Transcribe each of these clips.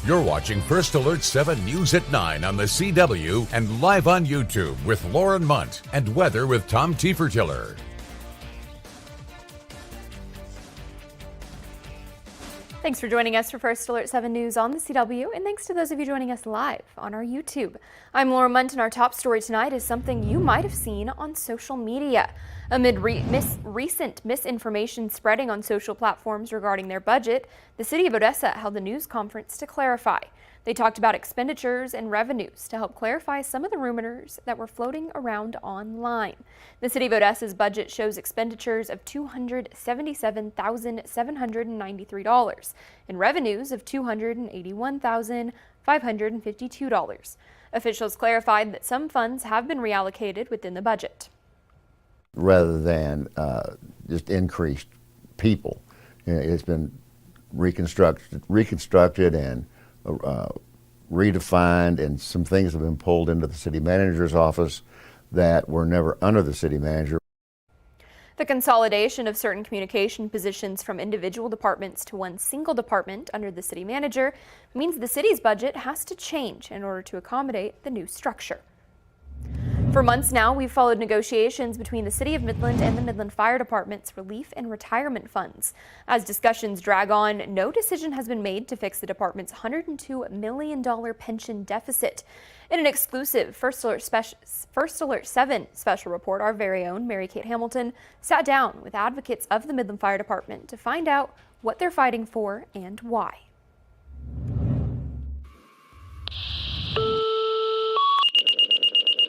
You're watching First Alert 7 News at 9 on the CW and live on YouTube with Lauren Munt and weather with Tom Tiefertiller. Thanks for joining us for First Alert 7 News on the CW, and thanks to those of you joining us live on our YouTube. I'm Lauren Munt, and our top story tonight is something you might have seen on social media. Amid recent misinformation spreading on social platforms regarding their budget, the City of Odessa held a news conference to clarify. They talked about expenditures and revenues to help clarify some of the rumors that were floating around online. The City of Odessa's budget shows expenditures of $277,793 and revenues of $281,552. Officials clarified that some funds have been reallocated within the budget. Rather than just increased people, it's been reconstructed and redefined, and some things have been pulled into the city manager's office that were never under the city manager. The consolidation of certain communication positions from individual departments to one single department under the city manager means the city's budget has to change in order to accommodate the new structure. For months now, we've followed negotiations between the City of Midland and the Midland Fire Department's relief and retirement funds. As discussions drag on, no decision has been made to fix the department's $102 million pension deficit. In an exclusive First Alert 7 special report, our very own Mary Kate Hamilton sat down with advocates of the Midland Fire Department to find out what they're fighting for and why.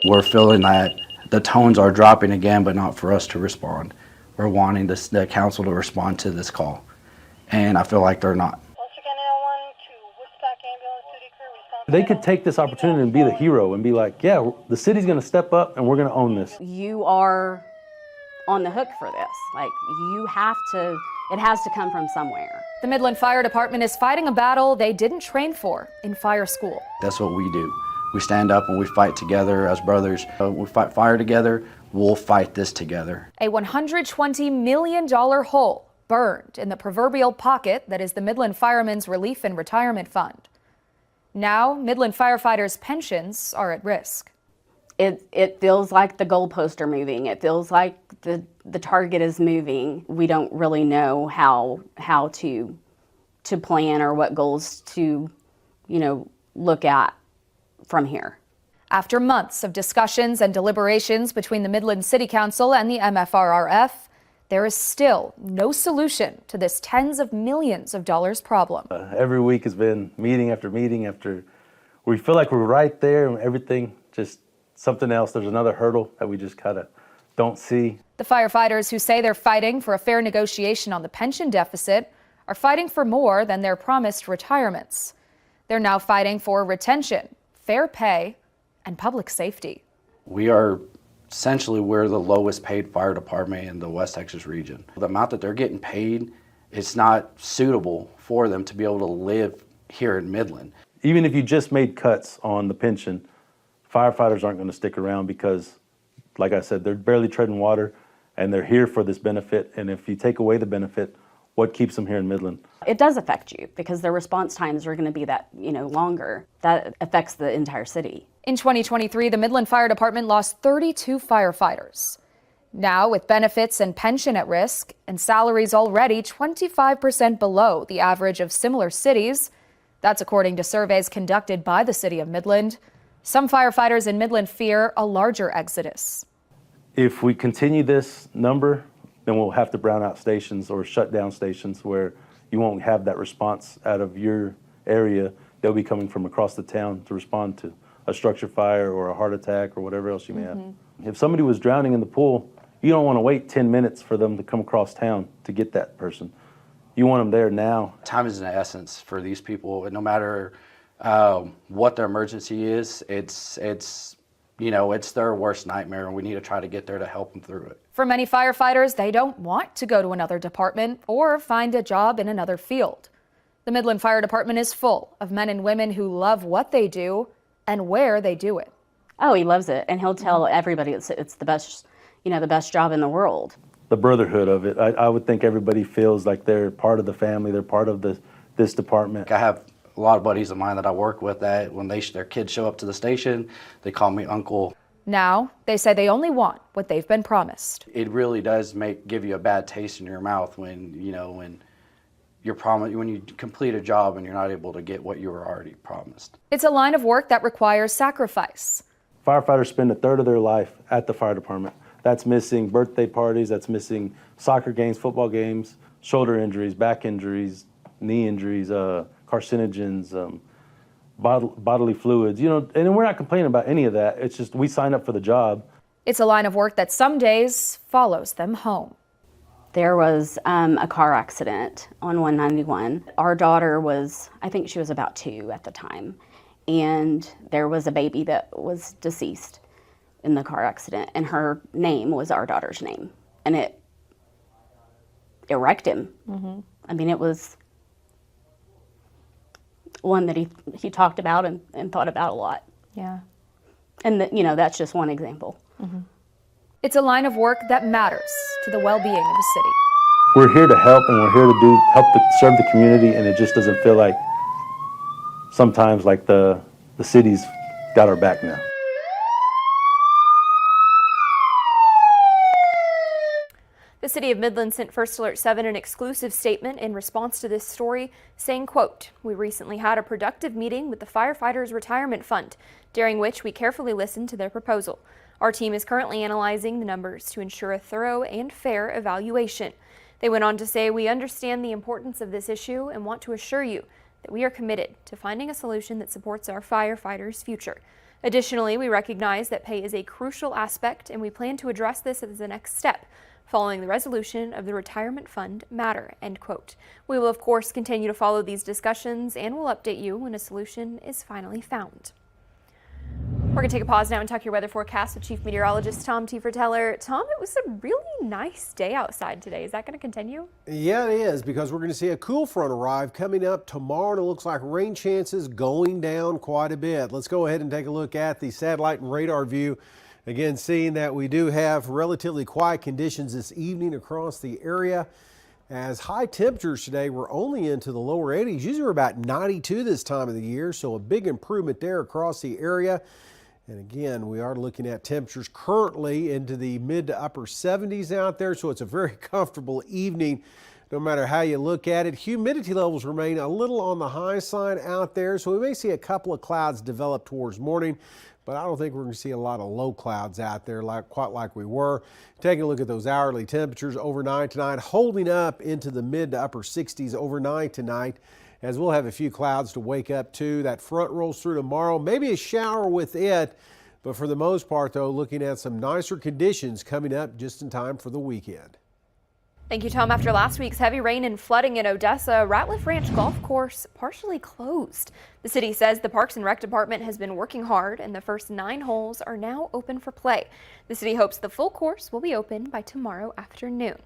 We're feeling that the tones are dropping again, but not for us to respond. We're wanting the council to respond to this call, and I feel like they're not. They could take this opportunity and be the hero and be like, yeah, the city's going to step up and we're going to own this. You are on the hook for this. Like, it has to come from somewhere. The Midland Fire Department is fighting a battle they didn't train for in fire school. That's what we do. We stand up and we fight together as brothers. We fight fire together. We'll fight this together. A $120 million hole burned in the proverbial pocket that is the Midland Firemen's Relief and Retirement Fund. Now, Midland firefighters' pensions are at risk. It feels like the goalposts are moving. It feels like the target is moving. We don't really know how to plan or what goals to, look at from here. After months of discussions and deliberations between the Midland City Council and the MFRRF, there is still no solution to this tens of millions of dollars problem. Every week has been meeting after meeting after we feel like we're right there and everything, just something else. There's another hurdle that we just kind of don't see. The firefighters who say they're fighting for a fair negotiation on the pension deficit are fighting for more than their promised retirements. They're now fighting for retention, fair pay, and public safety. We're the lowest paid fire department in the West Texas region. The amount that they're getting paid, it's not suitable for them to be able to live here in Midland. Even if you just made cuts on the pension, firefighters aren't going to stick around because, like I said, they're barely treading water and they're here for this benefit. And if you take away the benefit, what keeps them here in Midland? It does affect you because their response times are going to be that, longer. That affects the entire city. In 2023, the Midland Fire Department lost 32 firefighters. Now, with benefits and pension at risk and salaries already 25% below the average of similar cities, that's according to surveys conducted by the City of Midland, some firefighters in Midland fear a larger exodus. If we continue this number, then we'll have to brown out stations or shut down stations where you won't have that response out of your area. They'll be coming from across the town to respond to a structure fire or a heart attack or whatever else you may have. If somebody was drowning in the pool, you don't want to wait 10 minutes for them to come across town to get that person. You want them there now. Time is an essence for these people, and no matter what their emergency is, it's their worst nightmare, and we need to try to get there to help them through it. For many firefighters, they don't want to go to another department or find a job in another field. The Midland Fire Department is full of men and women who love what they do and where they do it. Oh, he loves it, and he'll tell everybody it's the best, the best job in the world. The brotherhood of it. I would think everybody feels like they're part of the family, they're part of this department. I have a lot of buddies of mine that I work with that when their kids show up to the station, they call me uncle. Now, they say they only want what they've been promised. It really does give you a bad taste in your mouth when when you complete a job and you're not able to get what you were already promised. It's a line of work that requires sacrifice. Firefighters spend a third of their life at the fire department. That's missing birthday parties, that's missing soccer games, football games, shoulder injuries, back injuries, knee injuries, carcinogens, bodily fluids, and we're not complaining about any of that. It's just we signed up for the job. It's a line of work that some days follows them home. There was a car accident on 191. Our daughter I think she was about 2 at the time, and there was a baby that was deceased in the car accident, and her name was our daughter's name, and it wrecked him. Mm-hmm. I mean, it was one that he talked about and thought about a lot. Yeah. And that's just one example. Mm-hmm. It's a line of work that matters to the well-being of the city. We're here to help, and we're here to serve the community, and it just doesn't feel like sometimes like the city's got our back now. The City of Midland sent First Alert 7 an exclusive statement in response to this story, saying, quote, "We recently had a productive meeting with the Firefighters Retirement Fund, during which we carefully listened to their proposal. Our team is currently analyzing the numbers to ensure a thorough and fair evaluation." They went on to say, "We understand the importance of this issue and want to assure you that we are committed to finding a solution that supports our firefighters' future. Additionally, we recognize that pay is a crucial aspect, and we plan to address this as the next step following the resolution of the retirement fund matter," end quote. We will, of course, continue to follow these discussions and will update you when a solution is finally found. We're going to take a pause now and talk your weather forecast with Chief Meteorologist Tom Tieferteller. Tom, it was a really nice day outside today. Is that going to continue? Yeah, it is, because we're going to see a cool front arrive coming up tomorrow, and it looks like rain chances going down quite a bit. Let's go ahead and take a look at the satellite and radar view. Again, seeing that we do have relatively quiet conditions this evening across the area, as high temperatures today were only into the lower 80s. Usually we're about 92 this time of the year, so a big improvement there across the area. And again, we are looking at temperatures currently into the mid to upper 70s out there, so it's a very comfortable evening no matter how you look at it. Humidity levels remain a little on the high side out there, so we may see a couple of clouds develop towards morning, but I don't think we're going to see a lot of low clouds out there quite like we were. Taking a look at those hourly temperatures overnight tonight, holding up into the mid to upper 60s overnight tonight, as we'll have a few clouds to wake up to. That front rolls through tomorrow, maybe a shower with it, but for the most part, though, looking at some nicer conditions coming up just in time for the weekend. Thank you, Tom. After last week's heavy rain and flooding in Odessa, Ratliff Ranch Golf Course partially closed. The city says the Parks and Rec Department has been working hard, and the first 9 holes are now open for play. The city hopes the full course will be open by tomorrow afternoon.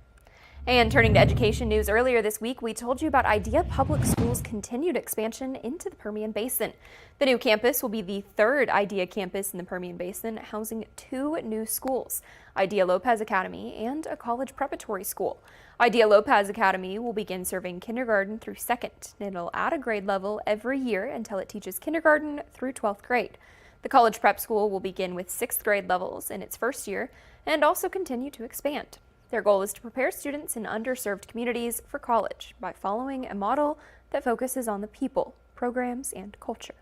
And turning to education news, earlier this week, we told you about Idea Public Schools' continued expansion into the Permian Basin. The new campus will be the 3rd Idea campus in the Permian Basin, housing 2 new schools, Idea Lopez Academy and a college preparatory school. Idea Lopez Academy will begin serving kindergarten through 2nd, and it'll add a grade level every year until it teaches kindergarten through 12th grade. The college prep school will begin with 6th grade levels in its first year and also continue to expand. Their goal is to prepare students in underserved communities for college by following a model that focuses on the people, programs, and culture.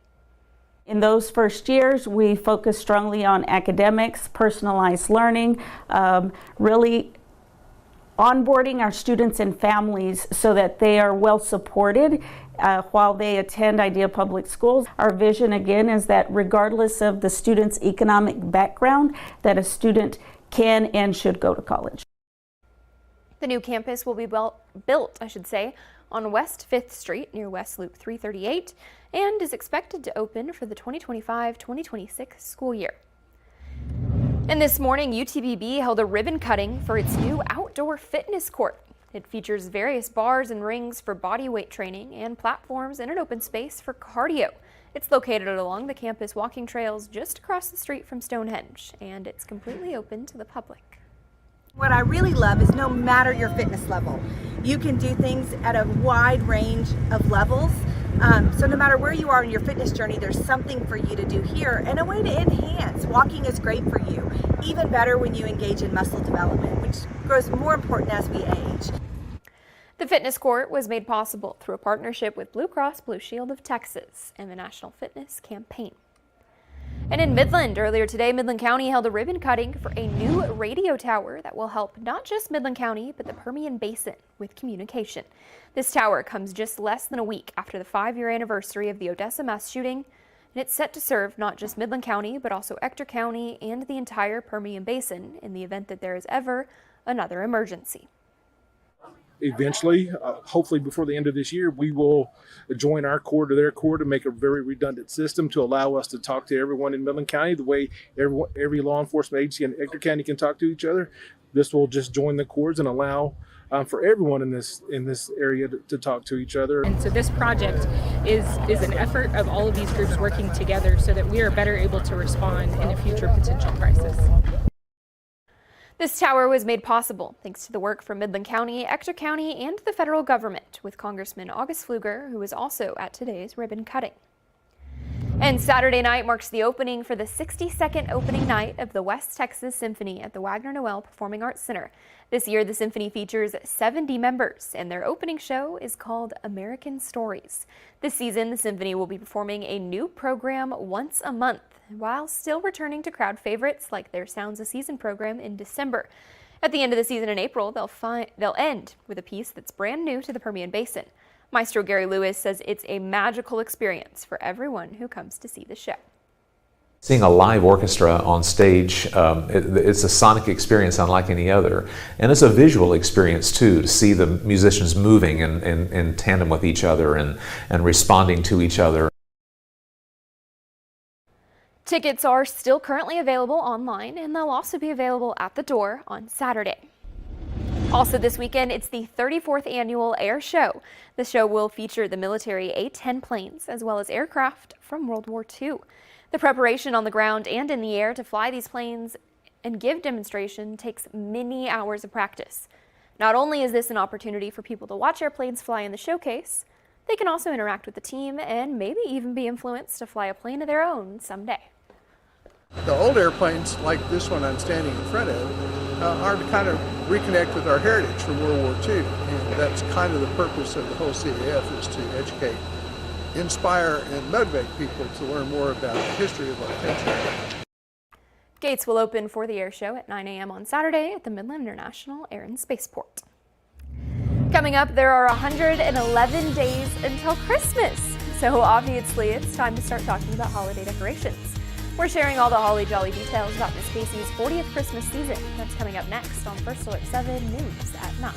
In those first years, we focus strongly on academics, personalized learning, really onboarding our students and families so that they are well supported while they attend Idea Public Schools. Our vision, again, is that regardless of the student's economic background, that a student can and should go to college. The new campus will be built on West 5th Street near West Loop 338 and is expected to open for the 2025-2026 school year. And this morning, UTBB held a ribbon cutting for its new outdoor fitness court. It features various bars and rings for body weight training and platforms in an open space for cardio. It's located along the campus walking trails just across the street from Stonehenge, and it's completely open to the public. What I really love is no matter your fitness level, you can do things at a wide range of levels. So no matter where you are in your fitness journey, there's something for you to do here and a way to enhance. Walking is great for you, even better when you engage in muscle development, which grows more important as we age. The fitness court was made possible through a partnership with Blue Cross Blue Shield of Texas and the National Fitness Campaign. And in Midland, earlier today, Midland County held a ribbon cutting for a new radio tower that will help not just Midland County, but the Permian Basin with communication. This tower comes just less than a week after the 5-year anniversary of the Odessa mass shooting, and it's set to serve not just Midland County, but also Ector County and the entire Permian Basin in the event that there is ever another emergency. Eventually, hopefully before the end of this year, we will join our core to their core to make a very redundant system to allow us to talk to everyone in Midland County the way every law enforcement agency in Ector County can talk to each other. This will just join the cores and allow for everyone in this area to talk to each other. And so this project is an effort of all of these groups working together so that we are better able to respond in a future potential crisis. This tower was made possible thanks to the work from Midland County, Ector County, and the federal government, with Congressman August Pfluger, who was also at today's ribbon cutting. And Saturday night marks the opening for the 62nd opening night of the West Texas Symphony at the Wagner Noel Performing Arts Center. This year, the symphony features 70 members, and their opening show is called American Stories. This season, the symphony will be performing a new program once a month, while still returning to crowd favorites like their Sounds of Season program in December. At the end of the season in April, they'll end with a piece that's brand new to the Permian Basin. Maestro Gary Lewis says it's a magical experience for everyone who comes to see the show. Seeing a live orchestra on stage, it's a sonic experience unlike any other. And it's a visual experience too, to see the musicians moving in tandem with each other and responding to each other. Tickets are still currently available online, and they'll also be available at the door on Saturday. Also this weekend, it's the 34th annual Air Show. The show will feature the military A-10 planes as well as aircraft from World War II. The preparation on the ground and in the air to fly these planes and give demonstration takes many hours of practice. Not only is this an opportunity for people to watch airplanes fly in the showcase, they can also interact with the team and maybe even be influenced to fly a plane of their own someday. The old airplanes, like this one I'm standing in front of, are to kind of reconnect with our heritage from World War II. And that's kind of the purpose of the whole CAF, is to educate, inspire, and motivate people to learn more about the history of our country. Gates will open for the air show at 9 a.m. on Saturday at the Midland International Air and Spaceport. Coming up, there are 111 days until Christmas, so obviously it's time to start talking about holiday decorations. We're sharing all the holly jolly details about Miss Casey's 40th Christmas season. That's coming up next on First Alert 7 News at 9.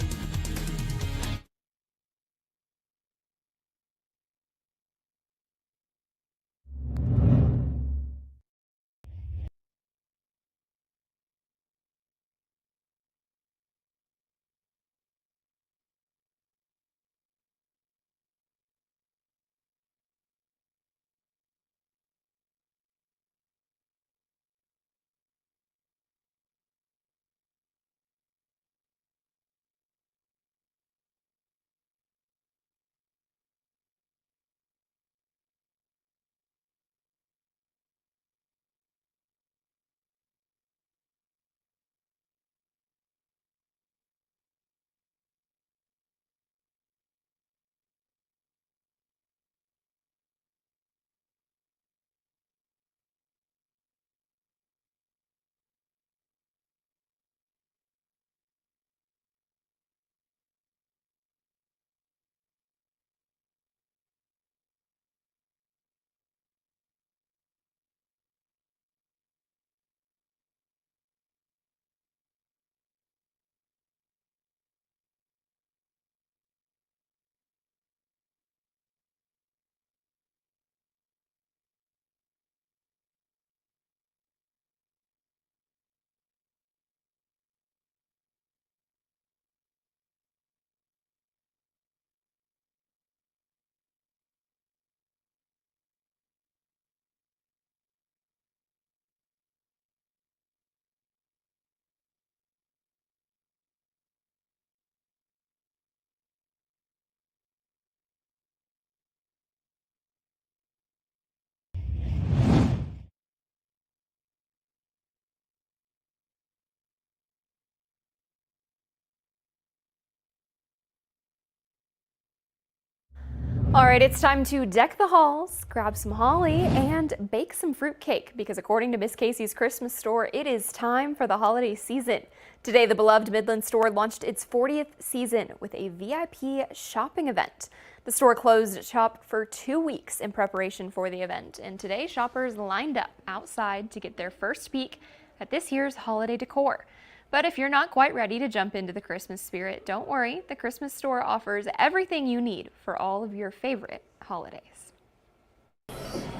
All right, it's time to deck the halls, grab some holly, and bake some fruit cake because according to Miss Casey's Christmas store, it is time for the holiday season. Today, the beloved Midland store launched its 40th season with a VIP shopping event. The store closed shop for 2 weeks in preparation for the event, and today shoppers lined up outside to get their first peek at this year's holiday decor. But if you're not quite ready to jump into the Christmas spirit, don't worry. The Christmas store offers everything you need for all of your favorite holidays.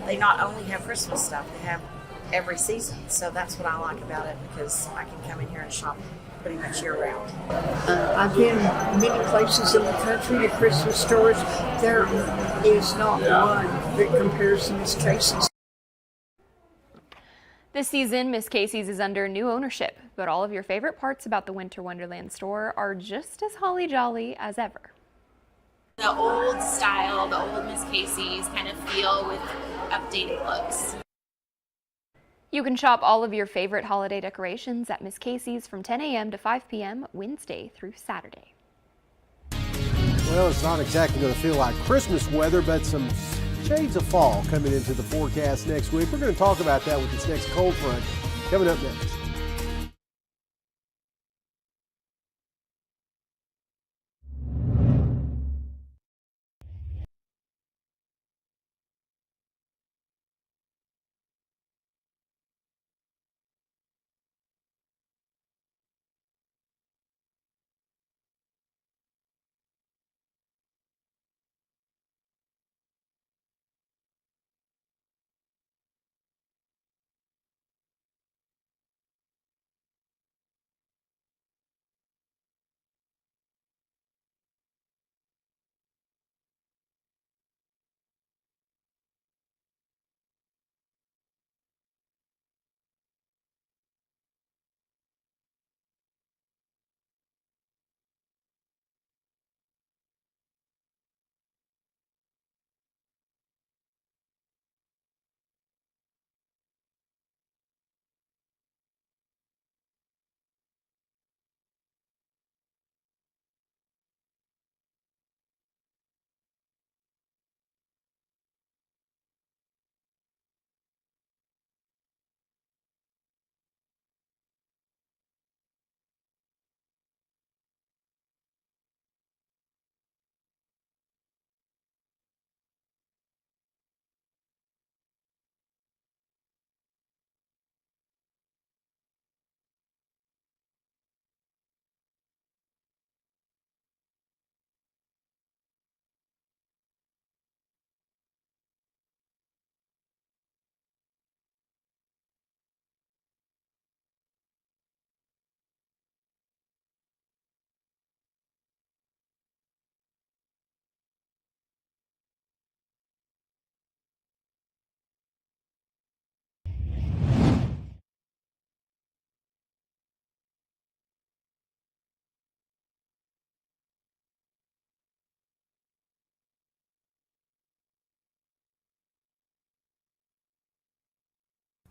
They not only have Christmas stuff, they have every season. So that's what I like about it, because I can come in here and shop pretty much year round. I've been many places in the country to Christmas stores. There is not one that compares to Miss Casey's. This season, Miss Casey's is under new ownership, but all of your favorite parts about the Winter Wonderland store are just as holly jolly as ever. The old style, the old Miss Casey's kind of feel with updated looks. You can shop all of your favorite holiday decorations at Miss Casey's from 10 a.m. to 5 p.m. Wednesday through Saturday. Well, it's not exactly going to feel like Christmas weather, but some shades of fall coming into the forecast next week. We're going to talk about that with this next cold front coming up next.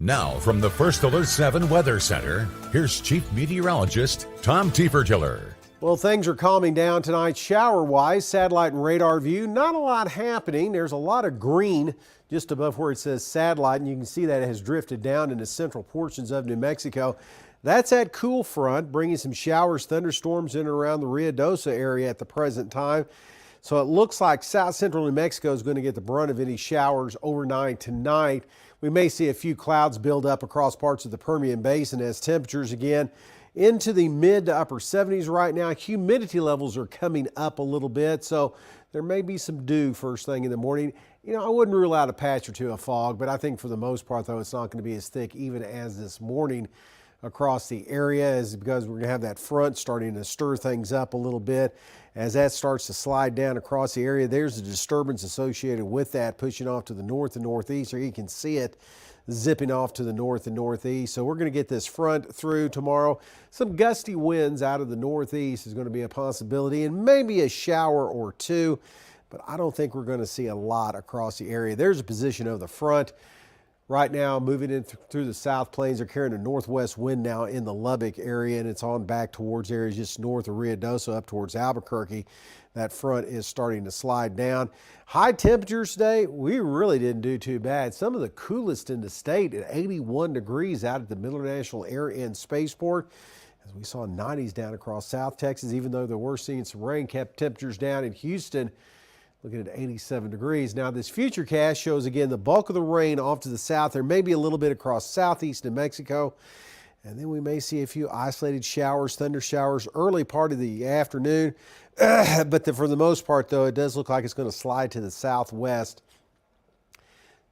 Now, from the First Alert 7 Weather Center, here's Chief Meteorologist Tom Tiefertiller. Well, things are calming down tonight shower-wise. Satellite and radar view, not a lot happening. There's a lot of green just above where it says satellite, and you can see that it has drifted down into central portions of New Mexico. That's that cool front, bringing some showers, thunderstorms in and around the Ruidoso area at the present time. So it looks like south central New Mexico is going to get the brunt of any showers overnight tonight. We may see a few clouds build up across parts of the Permian Basin as temperatures again into the mid to upper 70s right now. Humidity levels are coming up a little bit, so there may be some dew first thing in the morning. You know, I wouldn't rule out a patch or two of fog, but I think for the most part, though, it's not going to be as thick even as this morning across the area, is because we're going to have that front starting to stir things up a little bit. As that starts to slide down across the area, there's a disturbance associated with that pushing off to the north and northeast, or you can see it zipping off to the north and northeast. So we're going to get this front through tomorrow. Some gusty winds out of the northeast is going to be a possibility, and maybe a shower or two, but I don't think we're going to see a lot across the area. There's a position of the front. right now moving in through the South Plains. They're carrying a northwest wind now in the Lubbock area, and it's on back towards areas just north of Ruidoso up towards Albuquerque. That front is starting to slide down. High temperatures today, we really didn't do too bad. Some of the coolest in the state at 81 degrees out at the Miller National Air and Spaceport. As we saw 90s down across South Texas, even though they were seeing some rain, kept temperatures down in Houston. Looking at 87 degrees. Now this futurecast shows again the bulk of the rain off to the south. There may be a little bit across southeast New Mexico. And then we may see a few isolated showers, thunder showers early part of the afternoon. But for the most part, though, it does look like it's going to slide to the southwest.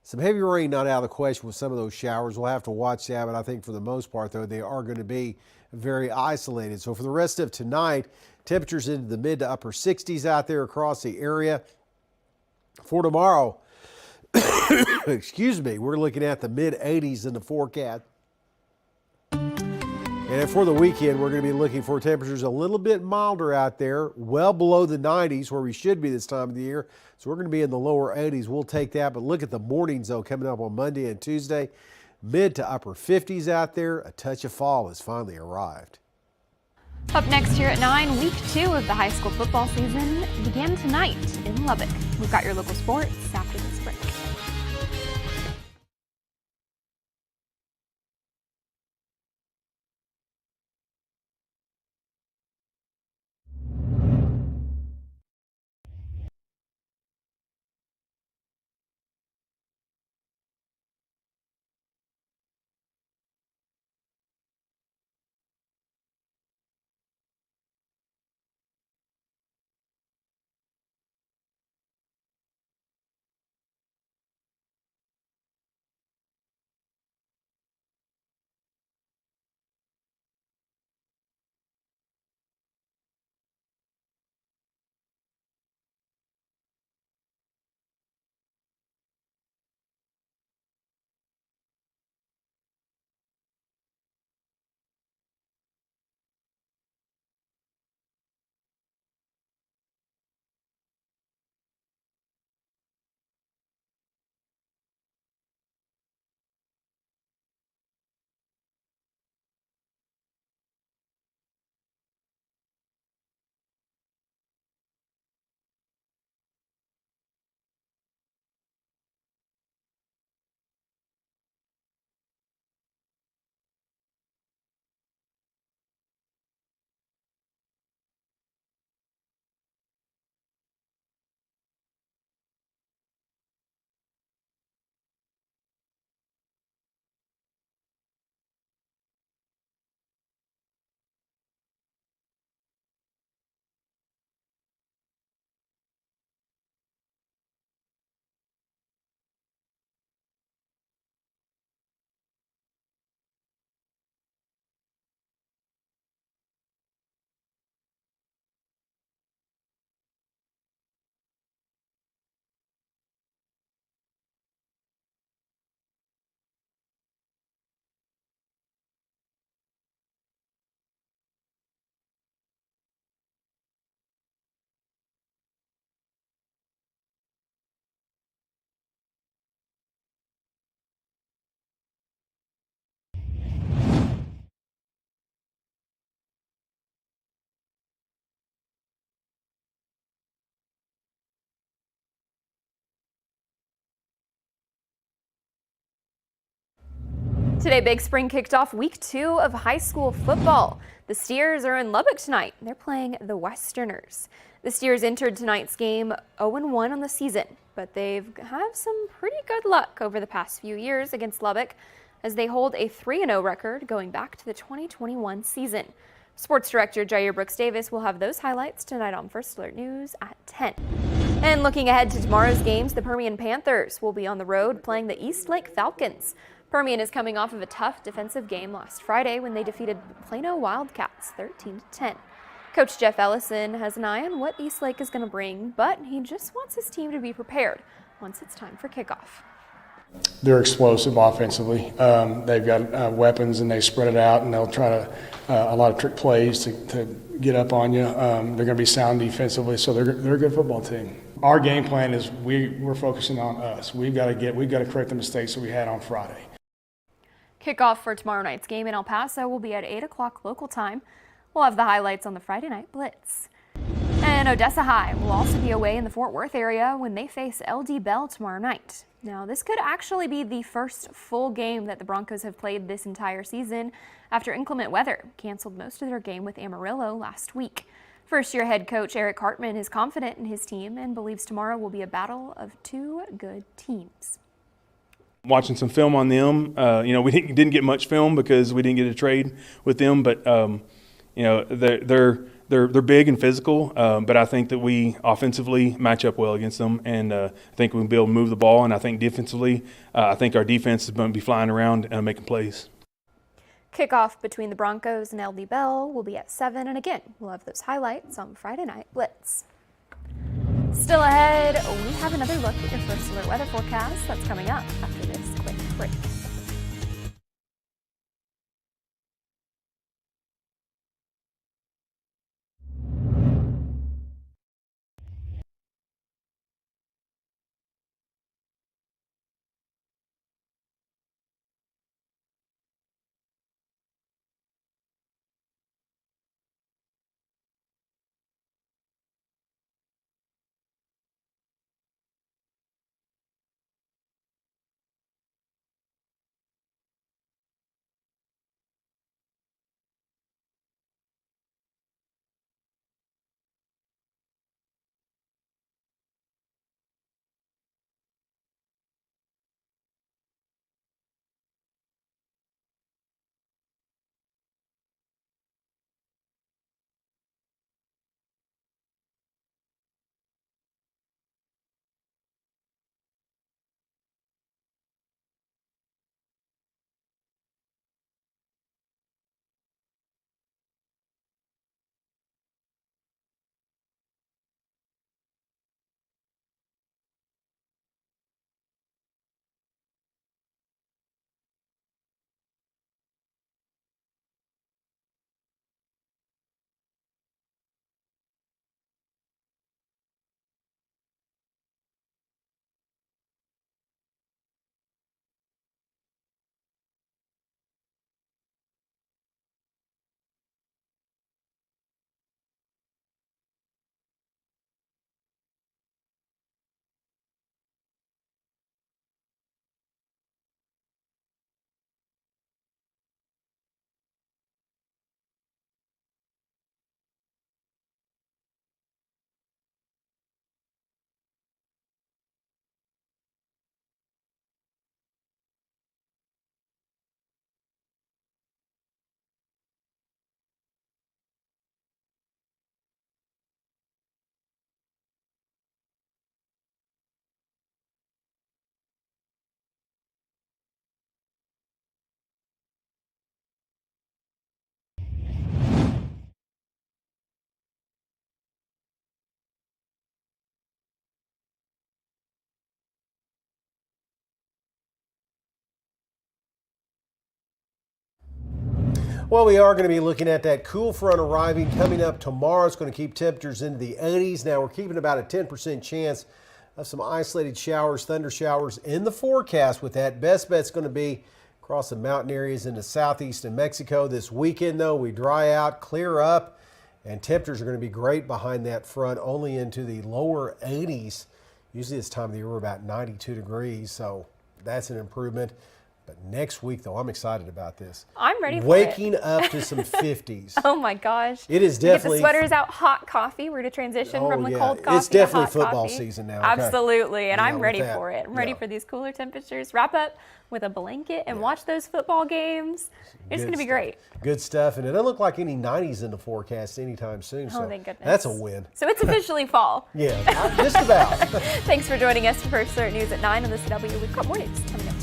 Some heavy rain not out of the question with some of those showers. We'll have to watch that, but I think for the most part, though, they are going to be very isolated. So for the rest of tonight, temperatures into the mid to upper 60s out there across the area. For tomorrow, excuse me, we're looking at the mid 80s in the forecast. And for the weekend, we're going to be looking for temperatures a little bit milder out there, well below the 90s where we should be this time of the year. So we're going to be in the lower 80s. We'll take that. But look at the mornings, though, coming up on Monday and Tuesday. Mid to upper 50s out there. A touch of fall has finally arrived. Up next here at 9, week 2 of the high school football season began tonight in Lubbock. We've got your local sports after this break. Today, Big Spring kicked off week 2 of high school football. The Steers are in Lubbock tonight. They're playing the Westerners. The Steers entered tonight's game 0-1 on the season, but they've had some pretty good luck over the past few years against Lubbock as they hold a 3-0 record going back to the 2021 season. Sports Director Jair Brooks Davis will have those highlights tonight on First Alert News at 10. And looking ahead to tomorrow's games, the Permian Panthers will be on the road playing the East Lake Falcons. Permian is coming off of a tough defensive game last Friday when they defeated Plano Wildcats 13-10. Coach Jeff Ellison has an eye on what East Lake is going to bring, but he just wants his team to be prepared once it's time for kickoff. They're explosive offensively. They've got weapons and they spread it out and they'll try to a lot of trick plays to get up on you. They're going to be sound defensively, so they're a good football team. Our game plan is we're focusing on us. We've got to correct the mistakes that we had on Friday. Kickoff for tomorrow night's game in El Paso will be at 8 o'clock local time. We'll have the highlights on the Friday Night Blitz. And Odessa High will also be away in the Fort Worth area when they face LD Bell tomorrow night. Now, this could actually be the first full game that the Broncos have played this entire season after inclement weather canceled most of their game with Amarillo last week. First-year head coach Eric Hartman is confident in his team and believes tomorrow will be a battle of two good teams. Watching some film on them, we didn't get much film because we didn't get a trade with them, but they're big and physical, but I think that we offensively match up well against them, and I think we'll be able to move the ball. And I think defensively, I think our defense is going to be flying around and making plays. Kickoff between the Broncos and LD Bell will be at 7, and again, we'll have those highlights on Friday Night Blitz. Still ahead, we have another look at your First Alert weather forecast that's coming up after this quick break. Well, we are going to be looking at that cool front arriving coming up tomorrow. It's going to keep temperatures into the 80s. Now, we're keeping about a 10% chance of some isolated showers, thunder showers in the forecast with that. Best bet's going to be across the mountain areas into southeast New Mexico. This weekend, though, we dry out, clear up, and temperatures are going to be great behind that front, only into the lower 80s. Usually this time of the year, we're about 92 degrees, so that's an improvement. But next week, though, I'm excited about this. I'm ready for Waking up to some 50s. Oh, my gosh. It is definitely. Get the sweaters out, hot coffee. We're going to transition from the cold coffee It's definitely to hot football coffee. season now. Absolutely, and I'm ready with that. for it. I'm ready for these cooler temperatures. Wrap up with a blanket and watch those football games. It's going to be great. Good stuff, and it doesn't look like any 90s in the forecast anytime soon. Oh, So thank goodness. that's a win. So it's officially fall. Yeah, just about. Thanks for joining us for First Alert News at 9 on the CW. We've got more news coming up.